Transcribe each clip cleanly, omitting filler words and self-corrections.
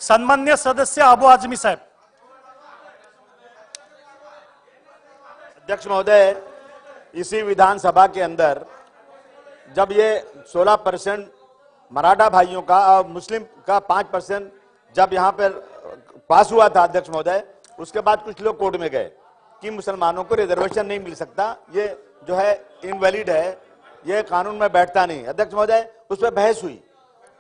सन्मान्य सदस्य अबू आजमी साहेब। अध्यक्ष महोदय, इसी विधानसभा के अंदर जब ये 16% मराठा भाइयों का और मुस्लिम का 5% जब यहाँ पर पास हुआ था अध्यक्ष महोदय, उसके बाद कुछ लोग कोर्ट में गए कि मुसलमानों को रिजर्वेशन नहीं मिल सकता, ये जो है इनवैलिड है, ये कानून में बैठता नहीं। अध्यक्ष महोदय, उस पर बहस हुई।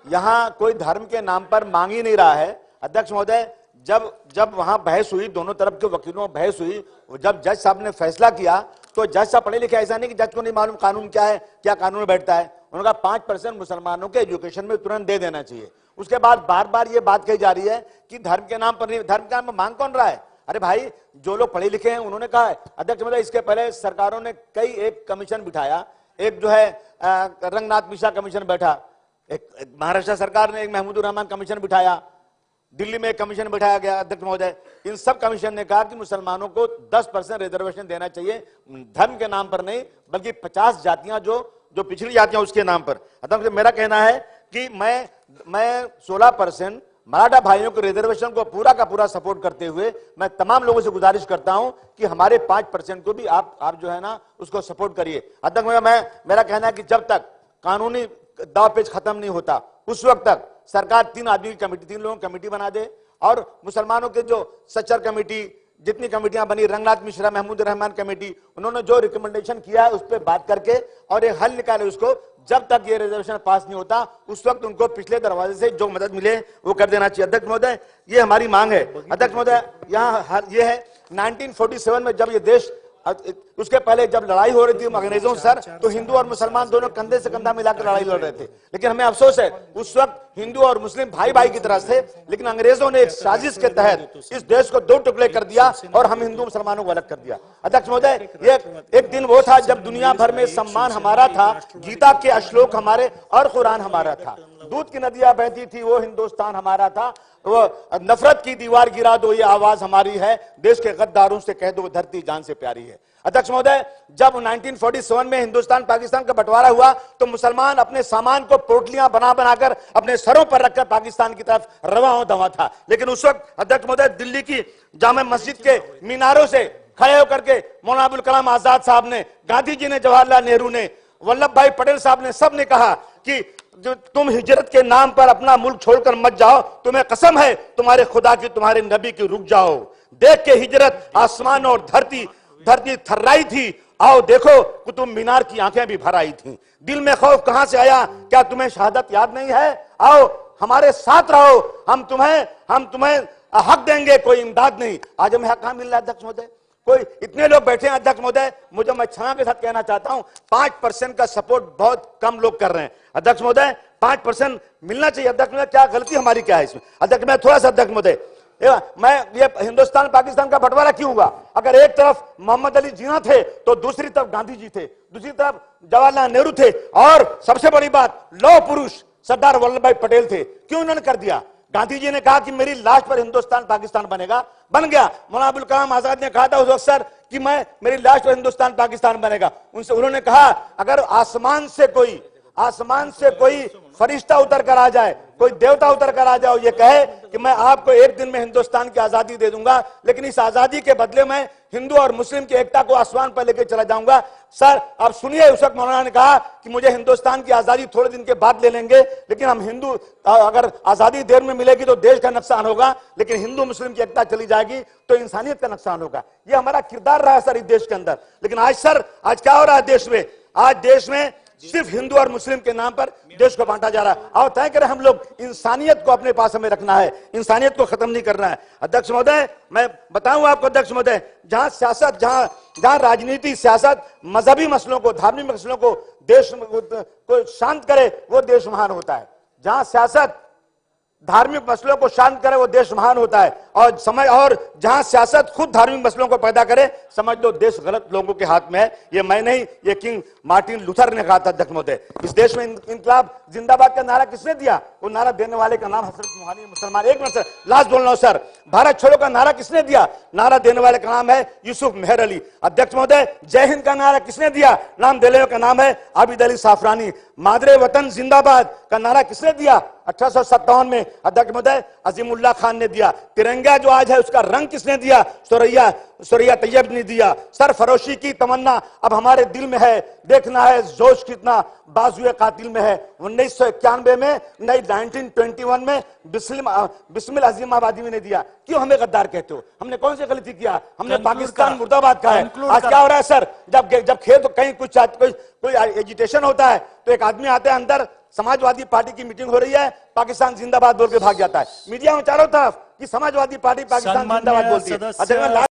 यहाँ कोई धर्म के नाम पर मांग ही नहीं रहा है। अध्यक्ष महोदय, जब वहां बहस हुई, दोनों तरफ के वकीलों में बहस हुई, जब जज साहब ने फैसला किया तो जज साहब पढ़े लिखे, ऐसा नहीं कि जज को नहीं मालूम कानून क्या है, क्या कानून में बैठता है। उन्होंने कहा 5% मुसलमानों के एजुकेशन में तुरंत दे देना चाहिए। उसके बाद बार बार ये बात कही जा रही है कि धर्म के नाम पर नहीं, धर्म के नाम पर मांग कौन रहा है? अरे भाई, जो लोग पढ़े लिखे हैं उन्होंने कहा है। अध्यक्ष महोदय, इसके पहले सरकारों ने कई एक कमीशन बिठाया, एक जो है रंगनाथ मिश्रा कमीशन बैठा, एक महाराष्ट्र सरकार ने एक महमूदुर रहमान कमीशन बिठाया, दिल्ली में एक कमीशन बिठाया गया। अध्यक्ष महोदय, इन सब कमीशन ने कहा कि मुसलमानों को 10% रिजर्वेशन देना चाहिए, धर्म के नाम पर नहीं, बल्कि 50 जातियां जो पिछड़ी जातियां उसके नाम पर। अध्यक्ष, मेरा कहना है कि मैं 16% मराठा भाइयों के रिजर्वेशन को पूरा का पूरा सपोर्ट करते हुए मैं तमाम लोगों से गुजारिश करता हूं कि हमारे 5% को भी आप जो है ना उसको सपोर्ट करिए। अध्यक्ष, मेरा कहना है कि जब तक कानूनी दाव पेच खत्म नहीं होता उस वक्त तक सरकार 3 लोगों की कमेटी बना दे और मुसलमानों के जो सच्चर कमेटी, जितनी कमेटियां बनी, रंगनाथ मिश्रा, महमूद रहमान कमेटी, उन्होंने जो रिकमेंडेशन किया है उस पर बात करके और एक हल निकाले उसको। जब तक ये रिजर्वेशन पास नहीं होता उस वक्त उनको पिछले दरवाजे से जो मदद मिले वो कर देना चाहिए। अध्यक्ष महोदय, ये हमारी मांग है। अध्यक्ष महोदय, यहाँ ये है 1947 में जब ये देश, उसके पहले जब लड़ाई हो रही थी अंग्रेजों से सर, तो हिंदू और मुसलमान दोनों कंधे से कंधा मिलाकर लड़ाई लड़ रहे थे। लेकिन हमें अफसोस है उस वक्त हिंदू और मुस्लिम भाई भाई की तरह थे, लेकिन अंग्रेजों ने एक साजिश के तहत इस देश को 2 टुकड़े कर दिया और हम हिंदू मुसलमानों को अलग कर दिया। अध्यक्ष महोदय, ये एक दिन वो था जब दुनिया भर में सम्मान हमारा था, गीता के श्लोक हमारे और कुरान हमारा था, दूध की नदियां बहती थी वो हिंदुस्तान हमारा था, वो नफरत की दीवार गिरा दो ये आवाज हमारी है, देश के गद्दारों से कह दो धरती जान से प्यारी है। अध्यक्ष महोदय, जब 1947 में हिंदुस्तान पाकिस्तान का बंटवारा हुआ तो मुसलमान अपने सामान को पोटलियां बना बनाकर अपने सरों पर रखकर पाकिस्तान की तरफ रवा दवा था। लेकिन उस वक्त अध्यक्ष महोदय, दिल्ली की जामे मस्जिद के मीनारों से खड़े होकर के मौलाना अबुल कलाम आजाद साहब ने, गांधी जी ने, जवाहरलाल नेहरू ने, वल्लभ भाई पटेल साहब ने, सब ने कहा कि जो तुम हिजरत के नाम पर अपना मुल्क छोड़कर मत जाओ, तुम्हें कसम है तुम्हारे खुदा की, तुम्हारे नबी की, रुक जाओ। देख के हिजरत आसमान और धरती थर्राई थी, आओ देखो कुतुब मीनार की आंखें भी भर आई थी। दिल में खौफ कहां से आया, क्या तुम्हें शहादत याद नहीं है? आओ हमारे साथ रहो, हम तुम्हें हक देंगे, कोई इमदाद नहीं। आज हमें हक कहां मिल रहा है अध्यक्ष महोदय? कोई इतने लोग बैठे हैं अध्यक्ष महोदय, मैं क्षमा के साथ कहना चाहता हूं 5% का सपोर्ट बहुत कम लोग कर रहे हैं। अध्यक्ष महोदय, 5% मिलना चाहिए। अध्यक्ष महोदय, क्या गलती हमारी क्या है इसमें? अध्यक्ष मैं थोड़ा सा, अध्यक्ष महोदय, मैं ये हिंदुस्तान पाकिस्तान का बंटवारा क्यों हुआ? अगर एक तरफ मोहम्मद अली जिन्ना थे तो दूसरी तरफ गांधी जी थे, दूसरी तरफ जवाहरलाल नेहरू थे और सबसे बड़ी बात लौह पुरुष सरदार वल्लभ भाई पटेल थे। क्यों उन्होंने कर दिया? गांधी जी ने कहा कि मेरी लाश पर हिंदुस्तान पाकिस्तान बनेगा, बन गया। मौलाना अबुल कलाम आजाद ने कहा था उस वक्त सर कि मेरी लाश पर हिंदुस्तान पाकिस्तान बनेगा। उन्होंने कहा अगर आसमान से कोई फरिश्ता उतर कर आ जाए, कोई देवता उतर कर आ जाए, ये कहे कि मैं आपको एक दिन में हिंदुस्तान की आजादी दे दूंगा, लेकिन इस आजादी के बदले में हिंदू और मुस्लिम की एकता को आसमान पर लेकर चला जाऊंगा। सर आप सुनिए, उस वक्त मौलाना ने कहा कि मुझे हिंदुस्तान की आजादी थोड़े दिन के बाद ले लेंगे, लेकिन हम हिंदू, अगर आजादी देर में मिलेगी तो देश का नुकसान होगा, लेकिन हिंदू मुस्लिम की एकता चली जाएगी तो इंसानियत का नुकसान होगा। ये हमारा किरदार रहा है सर इस देश के अंदर। लेकिन आज क्या हो रहा है देश में? आज देश में सिर्फ हिंदू और मुस्लिम के नाम पर देश को बांटा जा रहा है। और तय करें हम लोग, इंसानियत को अपने पास हमें रखना है, इंसानियत को खत्म नहीं करना है। अध्यक्ष महोदय, मैं बताऊं आपको अध्यक्ष महोदय, जहां सियासत, जहां राजनीति, सियासत मजहबी मसलों को, धार्मिक मसलों को देश को शांत करे वो देश महान होता है। जहां सियासत धार्मिक मसलों को शांत करे वो देश महान होता है। और समझ, और जहां सियासत खुद धार्मिक मसलों को पैदा करे, समझ लो देश गलत लोगों के हाथ में है। ये मैं नहीं, ये किंग मार्टिन लूथर ने कहा था अध्यक्ष महोदय। इस देश में इनकलाब जिंदाबाद का नारा किसने दिया? वो नारा देने वाले का नाम हजरत मोहम्मद मुसलमान। एक मिनट सर, लास्ट बोल रहा हूं सर। भारत छोड़ो का नारा किसने दिया? नारा देने वाले का नाम है यूसुफ मेहर अली। अध्यक्ष महोदय, जय हिंद का नारा किसने दिया? नाम देने वाले का नाम है आबिद अली साफरानी। मादरे वतन जिंदाबाद का नारा किसने दिया? 1857 में अध्यक्ष महोदय अजीमुल्लाह खान ने दिया। तिरंगा जो आज है उसका रंग किसने दिया? सुरैया तैयब ने दिया। सरफरोशी की तमन्ना अब हमारे दिल में है, देखना है जोश कितना बाजुए कातिल में है। 1991 में, नहीं 1921 में बिस्मिल अजीम आबादी में ने दिया। क्यों हमें गद्दार कहते हो? हमने कौन सी गलती किया? हमने पाकिस्तान मुर्दाबाद कहा है। आज क्या हो रहा है सर? जब खेत कहीं कोई एजिटेशन होता है तो एक आदमी आता है अंदर, समाजवादी पार्टी की मीटिंग हो रही है, पाकिस्तान जिंदाबाद बोल के भाग जाता है। मीडिया में चारों तरफ कि समाजवादी पार्टी पाकिस्तान जिंदाबाद बोलती है।